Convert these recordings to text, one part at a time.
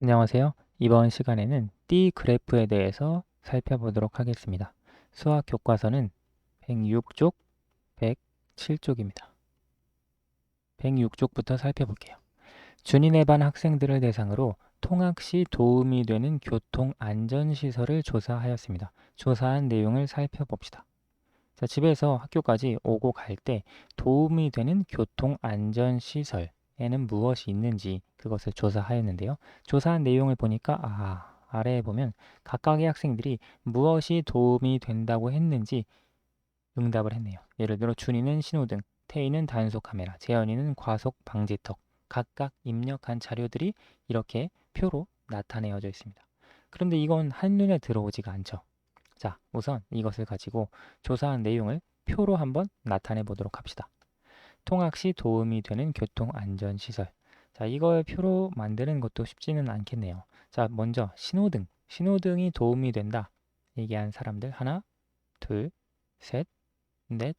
안녕하세요. 이번 시간에는 띠 그래프에 대해서 살펴보도록 하겠습니다. 수학 교과서는 106쪽, 107쪽입니다. 106쪽부터 살펴볼게요. 준인의 반 학생들을 대상으로 통학 시 도움이 되는 교통 안전시설을 조사하였습니다. 조사한 내용을 살펴봅시다. 자, 집에서 학교까지 오고 갈 때 도움이 되는 교통 안전시설에는 무엇이 있는지 그것을 조사하였는데요. 조사한 내용을 보니까 아래에 보면 각각의 학생들이 무엇이 도움이 된다고 했는지 응답을 했네요. 예를 들어 준이는 신호등, 태희는 단속 카메라, 재현이는 과속 방지턱. 각각 입력한 자료들이 이렇게 표로 나타내어져 있습니다. 그런데 이건 한눈에 들어오지가 않죠. 자, 우선 이것을 가지고 조사한 내용을 표로 한번 나타내 보도록 합시다. 통학 시 도움이 되는 교통안전시설. 자, 이걸 표로 만드는 것도 쉽지는 않겠네요. 자, 먼저 신호등. 신호등이 도움이 된다. 얘기한 사람들 하나, 둘, 셋, 넷,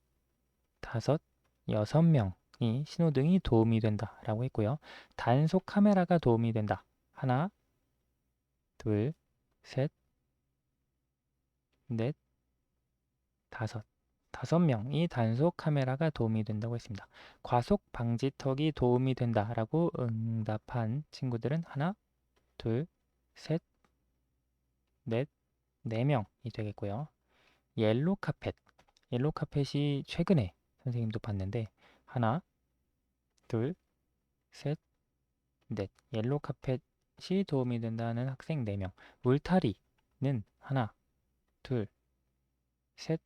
다섯, 6명이 신호등이 도움이 된다 라고 했고요. 단속 카메라가 도움이 된다. 하나, 둘, 셋, 넷, 다섯 명이 단속 카메라가 도움이 된다고 했습니다. 과속 방지턱이 도움이 된다라고 응답한 친구들은 하나, 둘, 셋, 넷, 4명이 되겠고요. 옐로 카펫. 옐로 카펫이 최근에 선생님도 봤는데 하나, 둘, 셋, 넷. 옐로 카펫이 도움이 된다는 학생 4명. 물타리는 하나, 둘, 셋,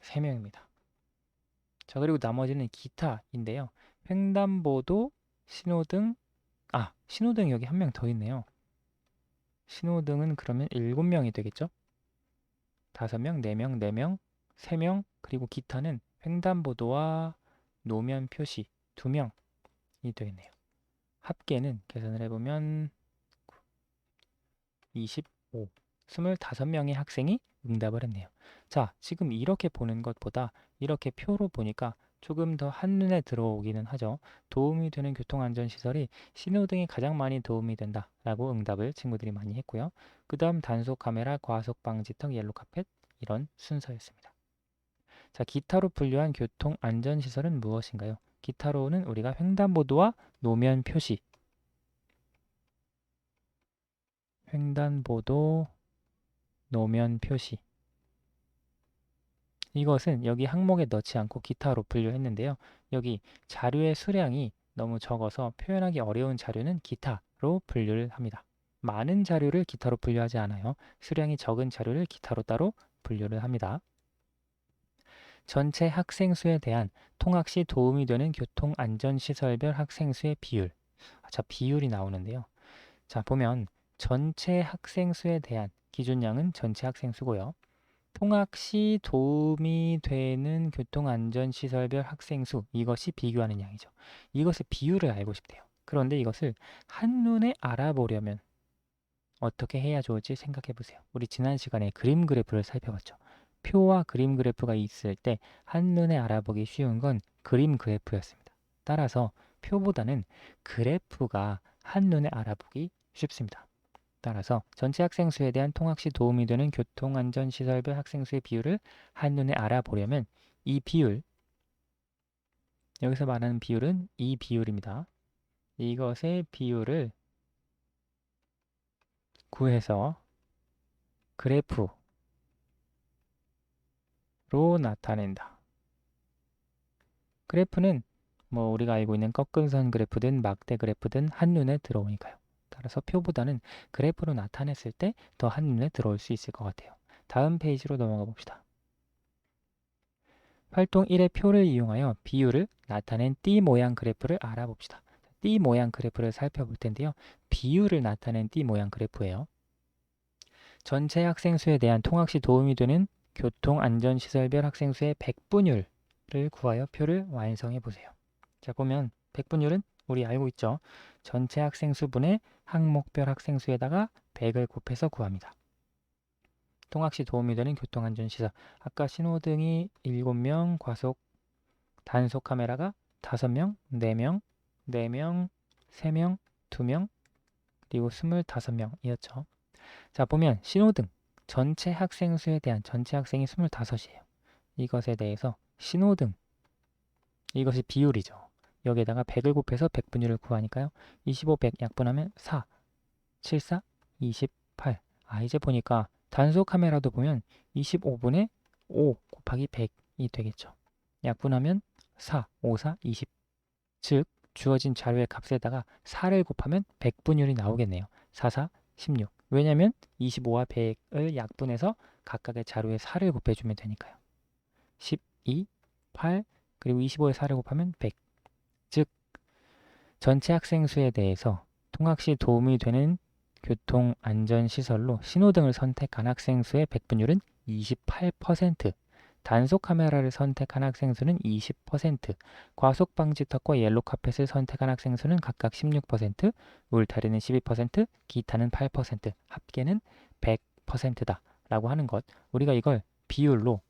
3명입니다. 자, 그리고 나머지는 기타인데요. 횡단보도, 신호등, 신호등 여기 한 명 더 있네요. 신호등은 그러면 7명이 되겠죠? 5명, 4명, 4명, 3명, 그리고 기타는 횡단보도와 노면 표시 2명이 되겠네요. 합계는 계산을 해보면 25, 25명의 학생이 응답을 했네요. 자, 지금 이렇게 보는 것보다 이렇게 표로 보니까 조금 더 한눈에 들어오기는 하죠. 도움이 되는 교통안전시설이 신호등이 가장 많이 도움이 된다라고 응답을 친구들이 많이 했고요. 그 다음 단속 카메라, 과속 방지턱, 옐로 카펫 이런 순서였습니다. 자, 기타로 분류한 교통안전시설은 무엇인가요? 기타로는 우리가 횡단보도와 노면 표시, 횡단보도, 노면 표시 이것은 여기 항목에 넣지 않고 기타로 분류했는데요. 여기 자료의 수량이 너무 적어서 표현하기 어려운 자료는 기타로 분류를 합니다. 많은 자료를 기타로 분류하지 않아요. 수량이 적은 자료를 기타로 따로 분류를 합니다. 전체 학생 수에 대한 통학 시 도움이 되는 교통안전시설별 학생 수의 비율. 자, 비율이 나오는데요. 자, 보면 전체 학생 수에 대한 기준량은 전체 학생 수고요. 통학 시 도움이 되는 교통안전시설별 학생 수, 이것이 비교하는 양이죠. 이것의 비율을 알고 싶대요. 그런데 이것을 한눈에 알아보려면 어떻게 해야 좋을지 생각해 보세요. 우리 지난 시간에 그림 그래프를 살펴봤죠. 표와 그림 그래프가 있을 때 한눈에 알아보기 쉬운 건 그림 그래프였습니다. 따라서 표보다는 그래프가 한눈에 알아보기 쉽습니다. 따라서 전체 학생 수에 대한 통학 시 도움이 되는 교통안전시설별 학생 수의 비율을 한눈에 알아보려면 이 비율, 여기서 말하는 비율은 이 비율입니다. 이것의 비율을 구해서 그래프로 나타낸다. 그래프는 뭐 우리가 알고 있는 꺾은선 그래프든 막대 그래프든 한눈에 들어오니까요. 따라서 표보다는 그래프로 나타냈을 때 더 한눈에 들어올 수 있을 것 같아요. 다음 페이지로 넘어가 봅시다. 활동 1의 표를 이용하여 비율을 나타낸 띠 모양 그래프를 알아봅시다. 띠 모양 그래프를 살펴볼 텐데요. 비율을 나타낸 띠 모양 그래프예요. 전체 학생 수에 대한 통학 시 도움이 되는 교통안전시설별 학생 수의 백분율을 구하여 표를 완성해 보세요. 자, 보면 백분율은 우리 알고 있죠. 전체 학생 수분의 항목별 학생 수에다가 100을 곱해서 구합니다. 통학 시 도움이 되는 교통안전시설. 아까 신호등이 7명, 과속 단속 카메라가 5명, 4명, 4명, 3명, 2명, 그리고 25명이었죠. 자, 보면 신호등 전체 학생 수에 대한 전체 학생이 25이에요. 이것에 대해서 신호등 이것이 비율이죠. 여기에다가 100을 곱해서 100분율을 구하니까요. 25, 100 약분하면 4, 7, 4, 28. 이제 보니까 단속 카메라도 보면 25분의 5 곱하기 100이 되겠죠. 약분하면 4, 5, 4, 20. 즉 주어진 자료의 값에다가 4를 곱하면 100분율이 나오겠네요. 4, 4, 16. 왜냐하면 25와 100을 약분해서 각각의 자료에 4를 곱해주면 되니까요. 12, 8, 그리고 25에 4를 곱하면 100. 즉 전체 학생 수에 대해서 통학 시 도움이 되는 교통안전시설로 신호등을 선택한 학생 수의 100분율은 28%, 단속 카메라를 선택한 학생 수는 20%, 과속 방지턱과 옐로 카펫을 선택한 학생 수는 각각 16%, 울타리는 12%, 기타는 8%, 합계는 100%다 라고 하는 것. 우리가 이걸 비율로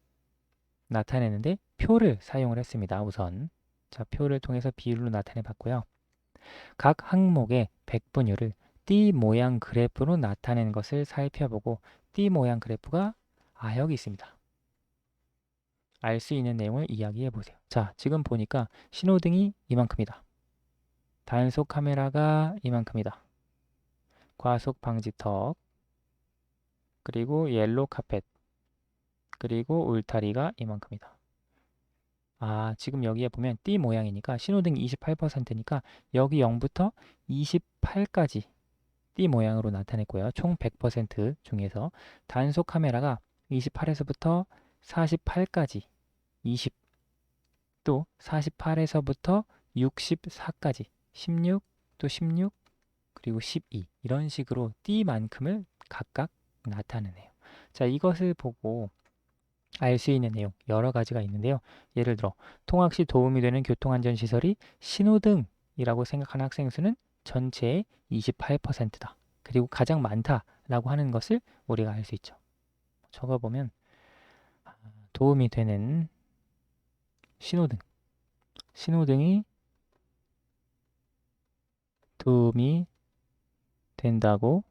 나타내는데 표를 사용을 했습니다. 우선 자, 표를 통해서 비율로 나타내 봤고요. 각 항목의 100분율을 띠 모양 그래프로 나타낸 것을 살펴보고 띠 모양 그래프가 여기 있습니다. 알 수 있는 내용을 이야기해 보세요. 자, 지금 보니까 신호등이 이만큼이다. 단속 카메라가 이만큼이다. 과속 방지턱, 그리고 옐로 카펫, 그리고 울타리가 이만큼이다. 지금 여기에 보면 띠 모양이니까 신호등이 28%니까 여기 0부터 28까지 띠 모양으로 나타냈고요. 총 100% 중에서 단속 카메라가 28에서부터 48까지 20, 또 48에서부터 64까지 16, 또 16, 그리고 12 이런 식으로 띠만큼을 각각 나타내네요. 자, 이것을 보고 알 수 있는 내용 여러 가지가 있는데요. 예를 들어 통학 시 도움이 되는 교통안전시설이 신호등이라고 생각하는 학생 수는 전체의 28%다. 그리고 가장 많다라고 하는 것을 우리가 알 수 있죠. 적어보면 도움이 되는 신호등이 도움이 된다고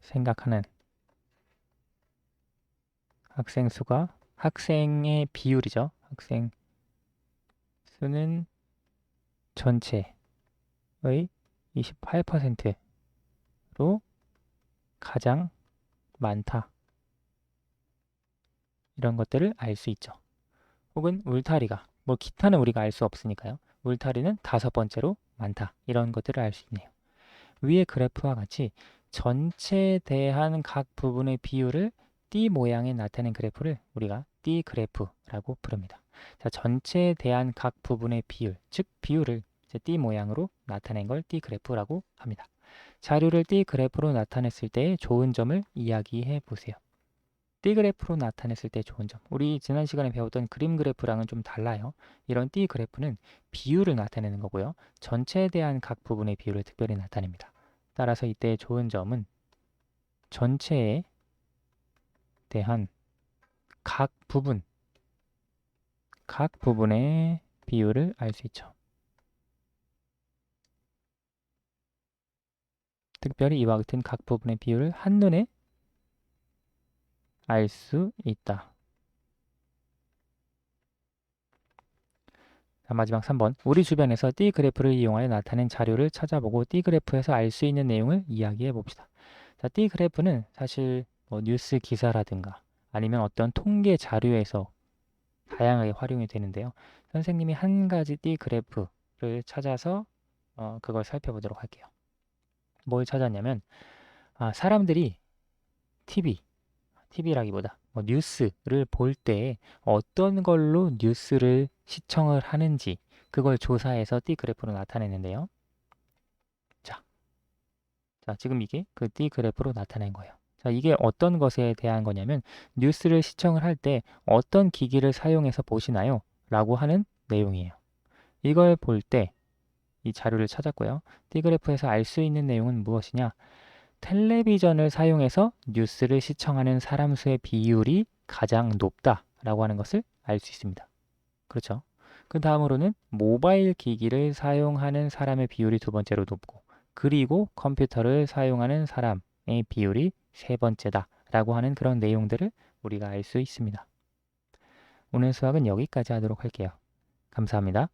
생각하는 학생 수가 학생의 비율이죠. 학생 수는 전체의 28%로 가장 많다. 이런 것들을 알 수 있죠. 혹은 울타리가 기타는 우리가 알 수 없으니까요. 울타리는 5번째로 많다. 이런 것들을 알 수 있네요. 위의 그래프와 같이 전체에 대한 각 부분의 비율을 띠 모양에 나타낸 그래프를 우리가 띠 그래프라고 부릅니다. 자, 전체에 대한 각 부분의 비율, 즉 비율을 띠 모양으로 나타낸 걸 띠 그래프라고 합니다. 자료를 띠 그래프로 나타냈을 때의 좋은 점을 이야기해 보세요. 띠 그래프로 나타냈을 때 좋은 점. 우리 지난 시간에 배웠던 그림 그래프랑은 좀 달라요. 이런 띠 그래프는 비율을 나타내는 거고요. 전체에 대한 각 부분의 비율을 특별히 나타냅니다. 따라서 이때의 좋은 점은 전체에 대한 각 부분의 비율을 알 수 있죠. 특별히 이와 같은 각 부분의 비율을 한눈에 알 수 있다. 자, 마지막 3번. 우리 주변에서 띠 그래프를 이용하여 나타낸 자료를 찾아보고 띠 그래프에서 알 수 있는 내용을 이야기해 봅시다. 자, 띠 그래프는 사실 뉴스 기사라든가 아니면 어떤 통계 자료에서 다양하게 활용이 되는데요. 선생님이 한 가지 띠 그래프를 찾아서 그걸 살펴보도록 할게요. 뭘 찾았냐면 사람들이 TV라기보다 뉴스를 볼 때 어떤 걸로 뉴스를 시청을 하는지 그걸 조사해서 띠 그래프로 나타내는데요. 자, 지금 이게 그 띠 그래프로 나타낸 거예요. 자, 이게 어떤 것에 대한 거냐면 뉴스를 시청을 할 때 어떤 기기를 사용해서 보시나요? 라고 하는 내용이에요. 이걸 볼 때 이 자료를 찾았고요. 띠 그래프에서 알 수 있는 내용은 무엇이냐? 텔레비전을 사용해서 뉴스를 시청하는 사람 수의 비율이 가장 높다라고 하는 것을 알 수 있습니다. 그렇죠? 그 다음으로는 모바일 기기를 사용하는 사람의 비율이 두 번째로 높고, 그리고 컴퓨터를 사용하는 사람의 비율이 세 번째다 라고 하는 그런 내용들을 우리가 알 수 있습니다. 오늘 수학은 여기까지 하도록 할게요. 감사합니다.